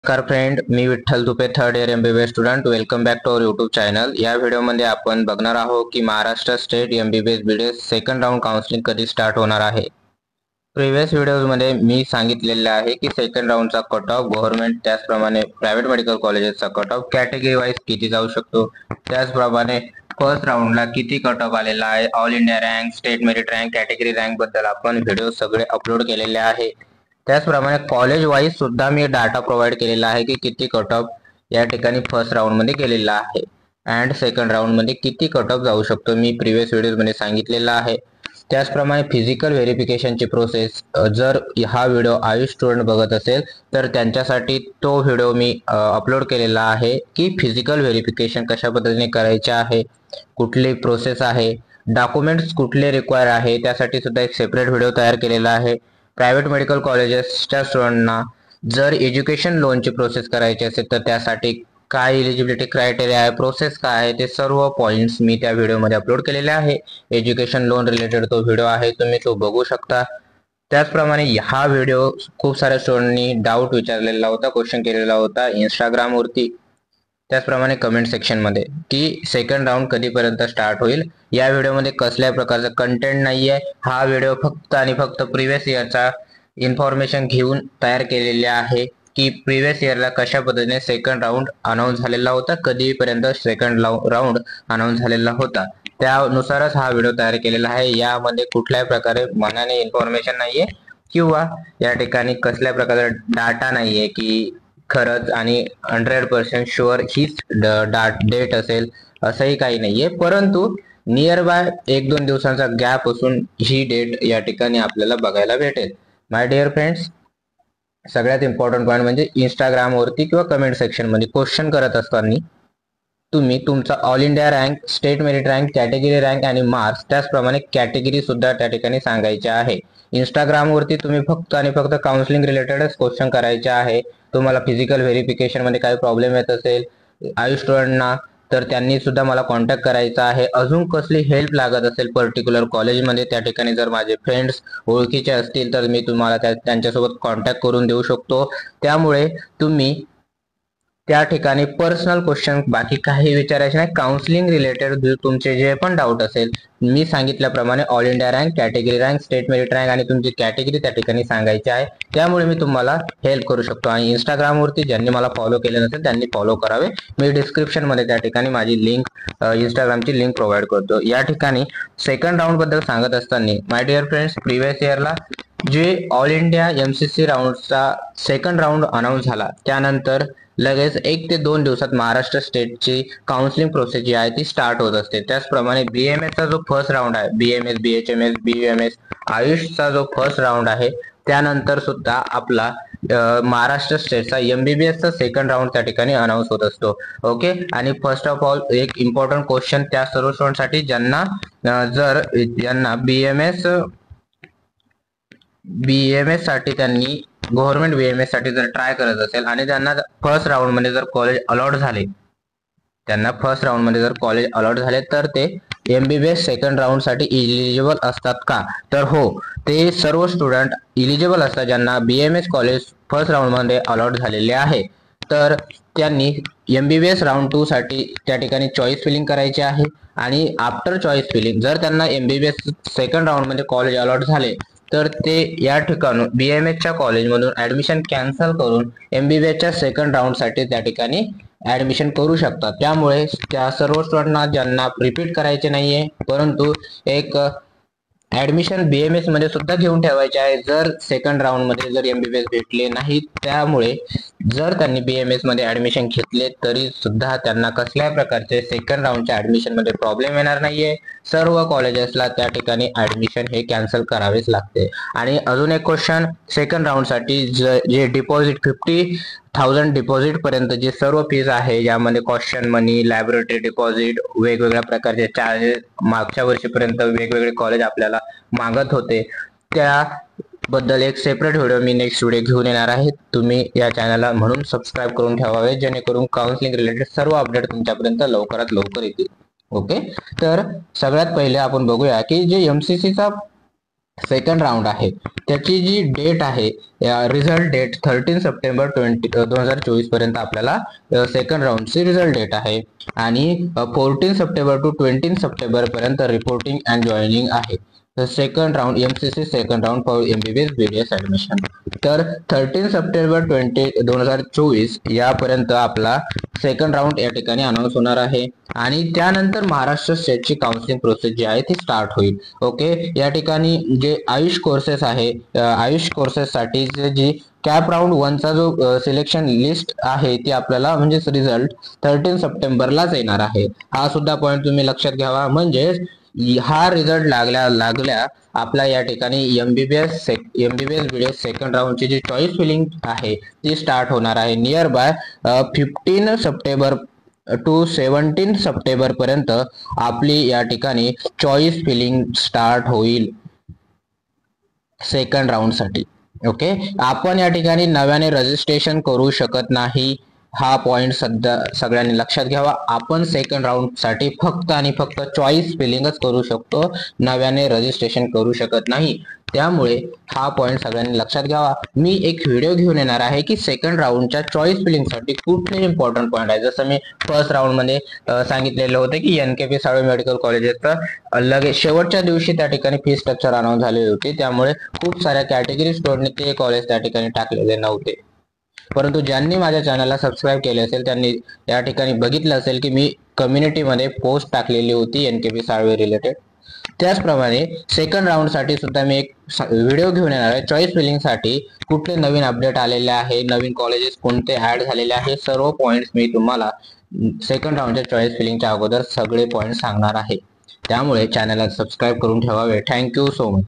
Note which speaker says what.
Speaker 1: नमस्कार फ्रेंड, मी Vitthal Tupe third year MBBS student. Welcome back to our YouTube channel. या व्हिडिओमध्ये आपण बघणार आहोत की Maharashtra state MBBS BDS second round counselling कधी स्टार्ट होणार आहे. प्रिव्हियस व्हिडिओमध्ये मी सांगितलेले आहे की सेकंड राऊंडचा कट ऑफ गव्हर्नमेंट त्याचप्रमाणे प्रायव्हेट मेडिकल कॉलेजेसचा कट ऑफ कॅटेगरी वाईज किती जाऊ शकतो, त्याचप्रमाणे फर्स्ट राऊंडला किती कट ऑफ आलेला आहे, all India rank, state merit rank, category rank बद्दल आपण व्हिडिओ सगळे अपलोड केलेले आहे. त्याचप्रमाणे कॉलेज वाईज सुद्धा मी डाटा प्रोव्हाइड केलेला आहे की किती कट ऑफ या ठिकाणी फर्स्ट राऊंड मध्ये गेलेला आहे अँड सेकंड राऊंड मध्ये किती कट ऑफ जाऊ शकतो मी प्रिव्हियस व्हिडिओमध्ये सांगितलेला आहे. त्याचप्रमाणे फिजिकल व्हेरिफिकेशनची प्रोसेस, जर हा व्हिडिओ आयुष स्टुडंट बघत असेल तर त्यांच्यासाठी तो व्हिडिओ मी अपलोड केलेला आहे की फिजिकल व्हेरिफिकेशन कशा पद्धतीने करायचे आहे, कुठली प्रोसेस आहे, डॉक्युमेंट्स कुठले रिक्वायर आहे, त्यासाठी सुद्धा एक सेपरेट व्हिडिओ तयार केलेला आहे. प्रायव्हेट मेडिकल कॉलेजेसच्या स्टुडंटना जर एज्युकेशन लोनची प्रोसेस करायची असेल तर त्यासाठी काय एलिजिबिलिटी क्रायटेरिया आहे, प्रोसेस काय आहे, ते सर्व पॉइंट्स मी त्या व्हिडिओमध्ये अपलोड केलेले आहे. एज्युकेशन लोन रिलेटेड तो व्हिडिओ आहे, तुम्ही तो बघू शकता. त्याचप्रमाणे हा व्हिडिओ खूप साऱ्या स्टुडंटनी डाऊट विचारलेला होता, क्वेश्चन केलेला होता इंस्टाग्रामवरती, त्याचप्रमाणे कमेंट सेक्शनमध्ये की सेकंड राऊंड कधीपर्यंत स्टार्ट होईल. या व्हिडिओमध्ये कसल्याही प्रकारचं कंटेंट नाहीये. हा व्हिडिओ फक्त आणि फक्त प्रिव्हियस इयरचा इन्फॉर्मेशन घेऊन तयार केलेले आहे की प्रिव्हियस इयरला कशा पद्धतीने सेकंड राऊंड अनाऊन्स झालेला होता, कधीपर्यंत सेकंड राऊंड अनाऊन्स झालेला होता, त्यानुसारच हा व्हिडिओ तयार केलेला आहे. यामध्ये कुठल्याही प्रकारे मनाने इन्फॉर्मेशन नाहीये किंवा या ठिकाणी कसल्या प्रकारचा डाटा नाहीये की खरंच आणि 100% शुअर हीच डेट असेल असंही काही नाहीये, परंतु नियर बाय 1-2 दिवसांचा गॅप असून ही डेट या ठिकाणी आपल्याला बघायला भेटेल. माय डिअर फ्रेंड्स, सगळ्यात इम्पॉर्टंट पॉईंट म्हणजे इंस्टाग्रामवरती किंवा कमेंट सेक्शनमध्ये क्वेश्चन करत असताना तुम्ही तुमचा all India rank, state merit rank, category rank आणि मार्क्स, त्याचप्रमाणे कॅटेगरी सुद्धा त्या ठिकाणी सांगायचे आहे. इंस्टाग्रामवरती तुम्ही फक्त आणि फक्त काउन्सिलिंग रिलेटेडच क्वेश्चन करायचे आहे. तुम्हाला फिजिकल व्हेरिफिकेशन मध्ये काही प्रॉब्लेम येत असेल आयुष स्टुडंटना तर त्यांनी सुद्धा मला कॉन्टॅक्ट करायचा आहे. अजून कसली हेल्प लागत असेल पर्टिक्युलर कॉलेजमध्ये, त्या ठिकाणी जर माझे फ्रेंड्स ओळखीचे असतील तर मी तुम्हाला त्यांच्यासोबत कॉन्टॅक्ट करून देऊ शकतो. त्यामुळे तुम्ही त्या ठिकाणी पर्सनल क्वेश्चन बाकी काही विचारायचे नाही. काउन्सिलिंग रिलेटेड तुमचे जे पण डाऊट असेल मी सांगितल्याप्रमाणे all India rank, category rank, state merit rank आणि तुमची कॅटेगरी त्या ठिकाणी सांगायची आहे. त्यामुळे मी तुम्हाला हेल्प करू शकतो. आणि इंस्टाग्रामवरती ज्यांनी मला फॉलो केले नसेल त्यांनी फॉलो करावे. मी डिस्क्रिप्शन मध्ये त्या ठिकाणी माझी लिंक, इंस्टाग्रामची लिंक प्रोव्हाइड करतो. या ठिकाणी सेकंड राऊंड बद्दल सांगत असताना माय डिअर फ्रेंड्स, प्रिव्हियस इयरला जे ऑल इंडिया MCC राऊंडचा सेकंड राऊंड अनाऊन्स झाला त्यानंतर लगेच 1 ते 2 दिवसात महाराष्ट्र स्टेटची काउन्सिलिंग प्रोसेस जी आहे ती स्टार्ट होत असते. त्याचप्रमाणे BMSचा जो फर्स्ट राऊंड आहे, BMS, BHMS, BUMS, आयुषचा जो फर्स्ट राऊंड आहे, त्यानंतर सुद्धा आपला महाराष्ट्र स्टेटचा MBBSचा सेकंड राऊंड त्या ठिकाणी अनाऊन्स होत असतो. ओके. आणि फर्स्ट ऑफ ऑल एक इम्पॉर्टंट क्वेश्चन त्या सर्व स्टुडंटसाठी ज्यांना BMS साठी त्यांनी गव्हर्नमेंट BMS साठी जर ट्राय करत असेल आणि त्यांना फर्स्ट राऊंड मध्ये जर कॉलेज अलॉट झाले तर ते MBBS सेकंड राऊंड साठी इलिजिबल असतात का? तर हो, ते सर्व स्टुडंट इलिजिबल असतात ज्यांना BMS कॉलेज फर्स्ट राऊंड मध्ये अलॉट झालेले आहे. तर त्यांनी MBBS राऊंड 2 साठी त्या ठिकाणी चॉईस फिलिंग करायची आहे. आणि आफ्टर चॉईस फिलिंग जर त्यांना MBBS सेकंड राऊंड मध्ये कॉलेज अलॉट झाले तर ते या ठिकाणी BMSच्या कॉलेजमधून ऍडमिशन कॅन्सल करून MBBSच्या सेकंड राऊंड साठी त्या ठिकाणी ऍडमिशन करू शकतात. त्यामुळे त्या सर्व स्टुडंटना ज्यांना रिपीट करायचे नाहीये परंतु एक ऍडमिशन BMS मध्ये सुद्धा घेऊन ठेवायचे आहे जर सेकंड राऊंड मध्ये जर MBBS भेटले नाही, त्यामुळे जर त्यांनी BMS मध्ये ऍडमिशन घेतले तरी सुद्धा त्यांना कसल्याही प्रकारचे सेकंड राऊंडच्या ऍडमिशन मध्ये प्रॉब्लेम येणार नाहीये. सर्व कॉलेजेसला त्या ठिकाणी ऍडमिशन हे कॅन्सल करावेच लागते. आणि अजून एक क्वेश्चन, सेकंड राऊंड साठी जे डिपॉझिट 50,000 डिपॉझिट पर्यंत जे सर्व फीज आहे, यामध्ये कॉशन मनी, लॅबोरेटरी डिपॉझिट, वेगवेगळ्या प्रकारचे चार्जेस मागच्या वर्षीपर्यंत वेगवेगळे कॉलेज आपल्याला मागत होते, त्याबद्दल एक सेपरेट व्हिडिओ मी नेक्स्ट व्हिडिओ घेऊन येणार आहे. तुम्ही या चॅनलला म्हणून सबस्क्राईब करून ठेवावे जेणेकरून काउन्सिलिंग रिलेटेड सर्व अपडेट तुमच्यापर्यंत लवकरात लवकर येतील. ओके. तर सगळ्यात पहिले आपण बघूया की जे MCCचा सेकंड राऊंड आहे त्याची जी डेट आहे रिझल्ट डेट 13 सप्टेंबर 2024 पर्यंत आपल्याला सेकंड राऊंडची रिझल्ट डेट आहे आणि 14 सप्टेंबर टू 20 सप्टेंबर पर्यंत रिपोर्टिंग अँड जॉईनिंग आहे. Second round MCC second round for MBBS BDS admission. तर 13 सप्टेंबर 2024 यापर्यंत आपला सेकंड राऊंड या ठिकाणी अनाऊन्स होणार आहे आणि त्यानंतर महाराष्ट्र स्टेटची काउन्सिलिंग प्रोसेस जी आहे ती स्टार्ट होईल. ओके, या ठिकाणी जे आयुष कोर्सेस आहे आयुष कोर्सेस साठी जी कॅप राऊंड 1चा जो सिलेक्शन लिस्ट आहे ती आपल्याला म्हणजेच रिझल्ट 13 सप्टेंबरलाच येणार आहे. हा सुद्धा पॉईंट तुम्ही लक्षात घ्यावा. म्हणजे हा रिझल्ट लागल्या आपला या ठिकाणी MBBS BDS सेकंड राऊंडची जी चॉईस फिलिंग आहे ती स्टार्ट होणार आहे nearby 15 September to 17 September पर्यंत आपली या ठिकाणी चॉईस फिलिंग स्टार्ट होईल सेकंड राऊंड साठी. ओके, आपण या ठिकाणी नव्याने रजिस्ट्रेशन करू शकत नाही. हा पॉइंट सगळ्यांनी लक्षात घ्यावा. आपण सेकंड राऊंड साठी फक्त आणि फक्त चॉईस फिलिंगच करू शकतो, नव्याने रजिस्ट्रेशन करू शकत नाही. त्यामुळे हा पॉइंट सगळ्यांनी लक्षात घ्यावा. मी एक व्हिडिओ घेऊन येणार आहे की सेकंड राऊंडच्या चॉईस फिलिंग साठी कुठले इम्पॉर्टंट पॉइंट आहे. जसं मी फर्स्ट राऊंड मध्ये सांगितलेलं होतं की NKP साळवे मेडिकल कॉलेजेसचं लगेच शेवटच्या दिवशी त्या ठिकाणी फी स्ट्रक्चर अनाऊन्स झालेली होती, त्यामुळे खूप साऱ्या कॅटेगरी स्टुडंटने ते कॉलेज त्या ठिकाणी टाकलेले नव्हते. परंतु ज्यांनी माझ्या चॅनलला सबस्क्राईब केले असेल त्यांनी या ठिकाणी बघितलं असेल की मी कम्युनिटीमध्ये पोस्ट टाकलेली होती NKP साळवे रिलेटेड. त्याचप्रमाणे सेकंड राऊंड साठी सुद्धा मी एक व्हिडिओ घेऊन येणार आहे. चॉईस फिलिंग साठी कुठले नवीन अपडेट आलेले आहे, नवीन कॉलेजेस कोणते ऍड झालेले आहे, सर्व पॉइंट्स मी तुम्हाला सेकंड राऊंडच्या चॉईस फिलिंगच्या अगोदर सगळे पॉइंट सांगणार आहे. त्यामुळे चॅनलला सबस्क्राईब करून ठेवावे. Thank you so much.